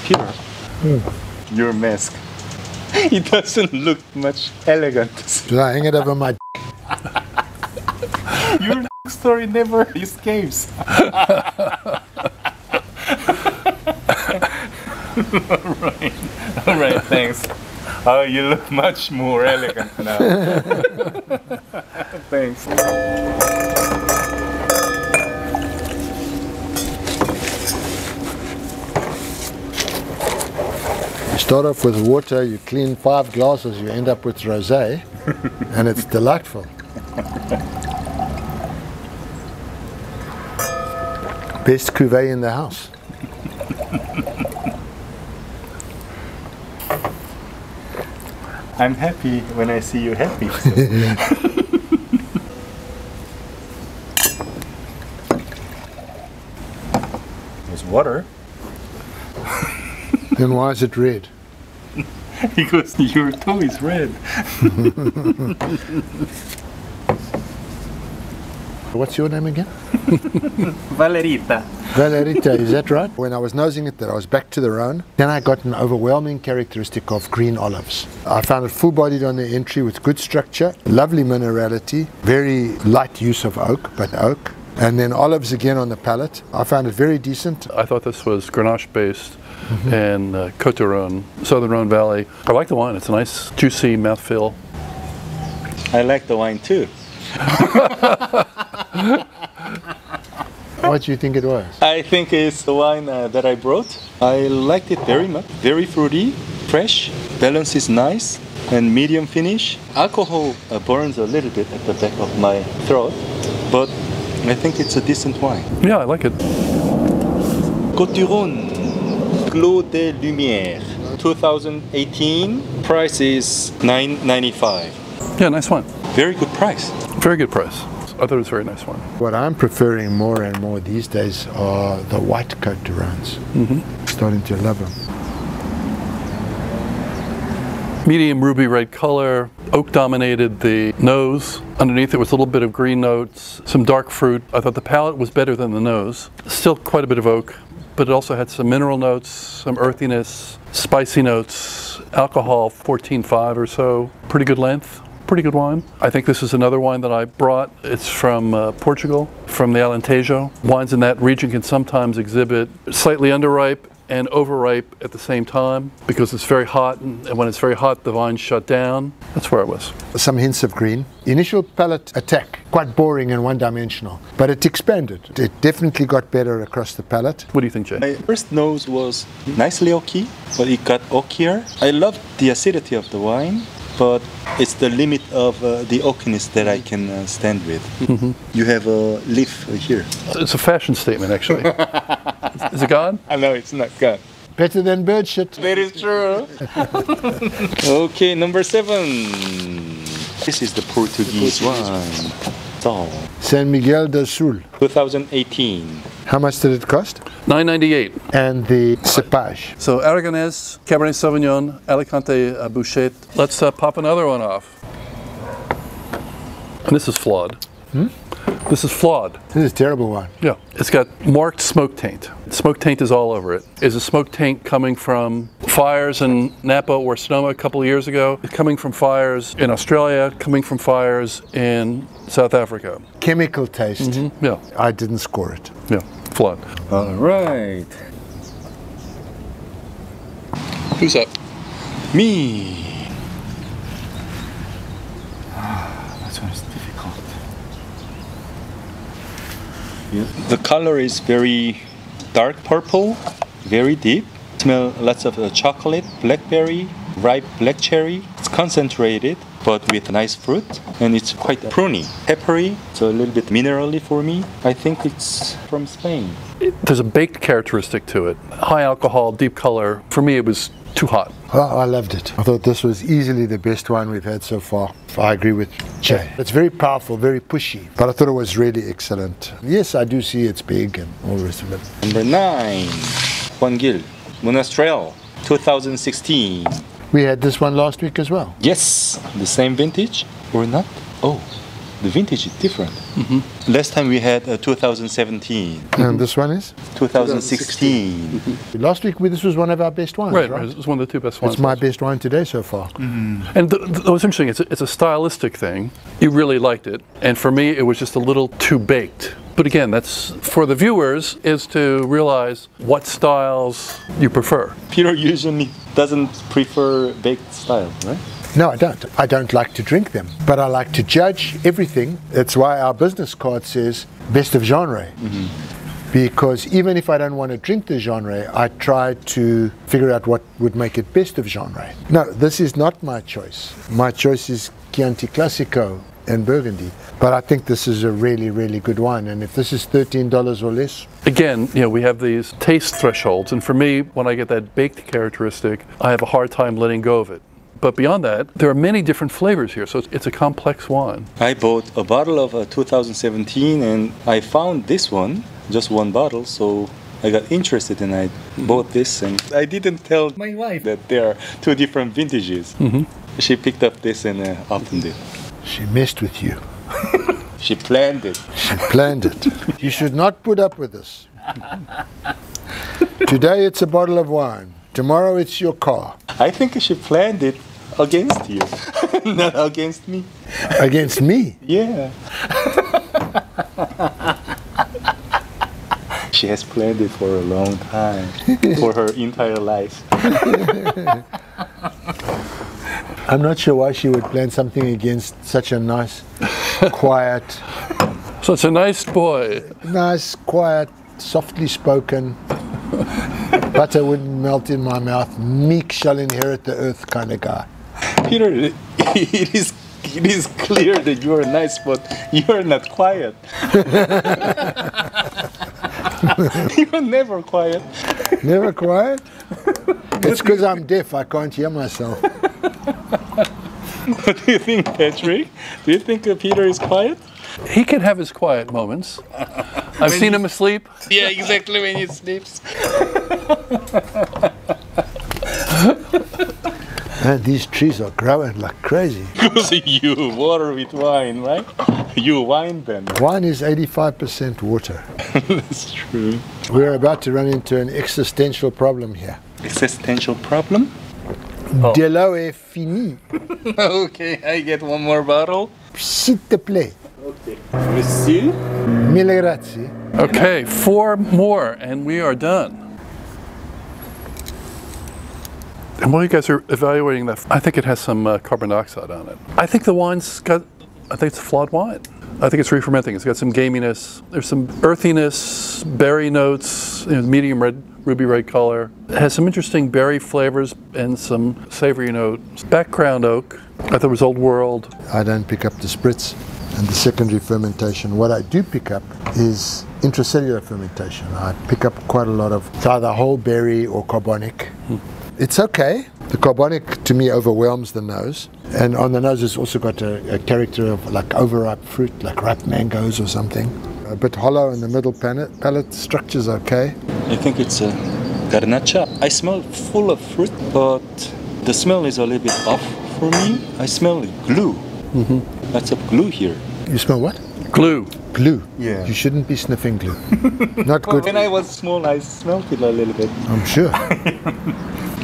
Peter, your mask. It doesn't look much elegant. Should I hang it over my Your story never escapes. All right, thanks. Oh, you look much more elegant now. Thanks. You start off with water, you clean 5 glasses, you end up with rosé, and it's delightful. Best cuvée in the house. I'm happy when I see you happy. So. There's water. Then why is it red? Because your toe is red. What's your name again? Valerita. Valerita, is that right? When I was nosing it there, I was back to the Rhone. Then I got an overwhelming characteristic of green olives. I found it full-bodied on the entry with good structure, lovely minerality, very light use of oak, but oak. And then olives again on the palate. I found it very decent. I thought this was Grenache based and Côte du Rhône, Southern Rhone Valley. I like the wine. It's a nice, juicy mouthfeel. I like the wine too. What do you think it was? I think it's the wine that I brought. I liked it very much. Very fruity, fresh, balance is nice, and medium finish. Alcohol burns a little bit at the back of my throat, but I think it's a decent wine. Yeah, I like it. Côte du Rhône, Clos des Lumières, 2018. Price is $9.95. Yeah, nice wine. Very good price. Very good price. I thought it was a very nice wine. What I'm preferring more and more these days are the white Côte du Rhônes. Starting to love them. Medium ruby red color, oak dominated the nose. Underneath it was a little bit of green notes, some dark fruit. I thought the palate was better than the nose. Still quite a bit of oak, but it also had some mineral notes, some earthiness, spicy notes, alcohol 14.5 or so. Pretty good length, pretty good wine. I think this is another wine that I brought. It's from Portugal, from the Alentejo. Wines in that region can sometimes exhibit slightly underripe and overripe at the same time because it's very hot, and when it's very hot the vines shut down. That's where I was. Some hints of green. Initial palate attack, quite boring and one-dimensional, but it expanded. It definitely got better across the palate. What do you think, Jay? My first nose was nicely oaky, but it got oakier. I love the acidity of the wine, but it's the limit of the oakiness that I can stand with. You have a leaf here. It's a fashion statement, actually. Is it gone? I know it's not gone. Better than bird shit. That is true. Okay, number 7. This is the Portuguese wine. So, San Miguel do Sul. 2018. How much did it cost? $9.98. And the cepage. So Aragonese, Cabernet Sauvignon, Alicante Bouschet. Let's pop another one off. And this is flawed. This is flawed. This is a terrible wine. Yeah. It's got marked smoke taint. Smoke taint is all over it. Is the smoke taint coming from fires in Napa or Sonoma a couple of years ago? It's coming from fires in Australia, coming from fires in South Africa. Chemical taste. Yeah. I didn't score it. Yeah. Flawed. All right. Who's up? Me. That one is difficult. The color is very dark purple, very deep. Smell lots of chocolate, blackberry, ripe black cherry. It's concentrated, but with nice fruit, and it's quite pruny, peppery. It's a little bit minerally for me. I think it's from Spain. There's a baked characteristic to it. High alcohol, deep color. For me, it was too hot. Oh, I loved it. I thought this was easily the best wine we've had so far. I agree with Jay. It's very powerful, very pushy, but I thought it was really excellent. Yes, I do see it's big and all the rest of it. Number 9, Juan Gil, Monastrell, 2016. We had this one last week as well. Yes, the same vintage or not? Oh, the vintage is different. Last time we had 2017, And this one is? 2016. Last week this was one of our best wines, Right, right? right. It's one of the two best wines. It's my best wine today so far. And what's interesting, it's a stylistic thing. You really liked it, and for me, it was just a little too baked. But again, that's for the viewers, is to realize what styles you prefer. Peter usually doesn't prefer baked style, right? No, I don't. I don't like to drink them, but I like to judge everything. That's why our business card says best of genre. Because even if I don't want to drink the genre, I try to figure out what would make it best of genre. No, this is not my choice. My choice is Chianti Classico and Burgundy. But I think this is a really, really good wine. And if this is $13 or less, Again, we have these taste thresholds, and for me, when I get that baked characteristic, I have a hard time letting go of it. But beyond that, there are many different flavors here, so it's a complex wine. I bought a bottle of 2017 and I found this one, just one bottle, so I got interested and I bought this, and I didn't tell my wife that there are two different vintages. She picked up this and opened it. she messed with you. She planned it. She planned it. You should not put up with this. Today it's a bottle of wine. Tomorrow it's your car. I think she planned it against you, not against me. Against me. Yeah. She has planned it for a long time, for her entire life. I'm not sure why she would plan something against such a nice, quiet, So it's a nice boy. quiet, softly spoken, butter wouldn't melt in my mouth, meek shall inherit the earth kind of guy. Peter, it is clear that you are nice, but you are not quiet. You are never quiet. Never quiet? It's because I'm deaf, I can't hear myself. What do you think, Patrick? Do you think Peter is quiet? He can have his quiet moments. I've seen him asleep. Yeah, exactly, when he sleeps. Man, these trees are growing like crazy. Because you water with wine, right? You wine them. Wine is 85% water. That's true. We're about to run into an existential problem here. Existential problem? De l'eau est fini. Okay, I get one more bottle. S'il te plaît. Okay. Monsieur? Mille grazie. Okay, 4 more, and we are done. And while you guys are evaluating that, I think it has some carbon dioxide on it. I think the wine's got, I think it's a flawed wine. I think it's re-fermenting. It's got some gaminess. There's some earthiness, berry notes, medium red, ruby red color. It has some interesting berry flavors and some savory notes. Background oak. I thought it was Old World. I don't pick up the spritz and the secondary fermentation. What I do pick up is intracellular fermentation. I pick up quite a lot of it's either whole berry or carbonic. It's okay. The carbonic to me overwhelms the nose. And on the nose it's also got a character of like overripe fruit, like ripe mangoes or something. A bit hollow in the middle palate structure's okay. I think it's a garnacha. I smell full of fruit, but the smell is a little bit off for me. I smell glue. Lots of glue here. You smell what? Glue. Glue. Yeah. You shouldn't be sniffing glue. Not good. When I was small, I smelled it a little bit. I'm sure.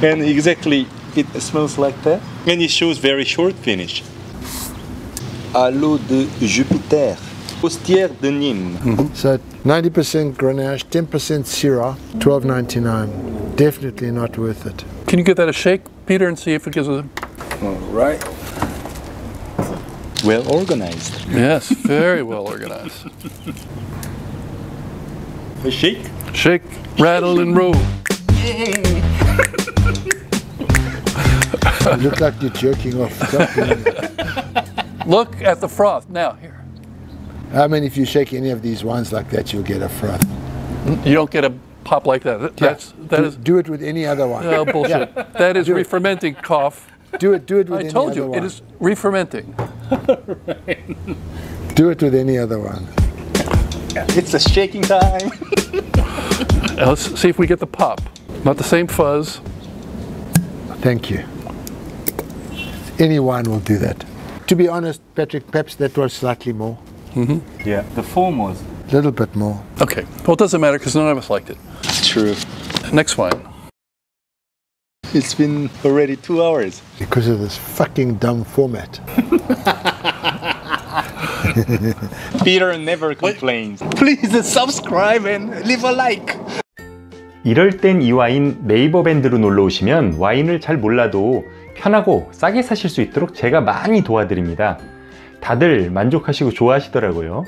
And exactly, it smells like that. And it shows very short finish. À l'eau de Jupiter. Postière de Nîmes. So 90% Grenache, 10% Syrah, $12.99. Definitely not worth it. Can you give that a shake, Peter, and see if it gives a... All right. Well organized. Yes, very well organized. A shake? Shake, rattle, and roll. You look like you're jerking off. Look at the froth. Now, here. I mean, if you shake any of these wines like that, you'll get a froth. You don't get a pop like that. That is... Do it with any other wine. Oh, bullshit. Yeah. That is re-fermenting, cough. Do it with I any told other you, wine. it is re-fermenting. Do it with any other one. It's a shaking time. Now let's see if we get the pop. Not the same fuzz. Thank you. Any wine will do that. To be honest, Patrick, perhaps that was slightly more. Yeah, the foam was. A little bit more. Okay, well, it doesn't matter because none of us liked it. True. Next wine. It's been already 2 hours. Because of this fucking dumb format. Peter never complains. Please subscribe and leave a like. 이럴 땐 이 와인 네이버 밴드로 놀러 오시면 와인을 잘 몰라도 편하고 싸게 사실 수 있도록 제가 많이 도와드립니다. 다들 만족하시고 좋아하시더라고요.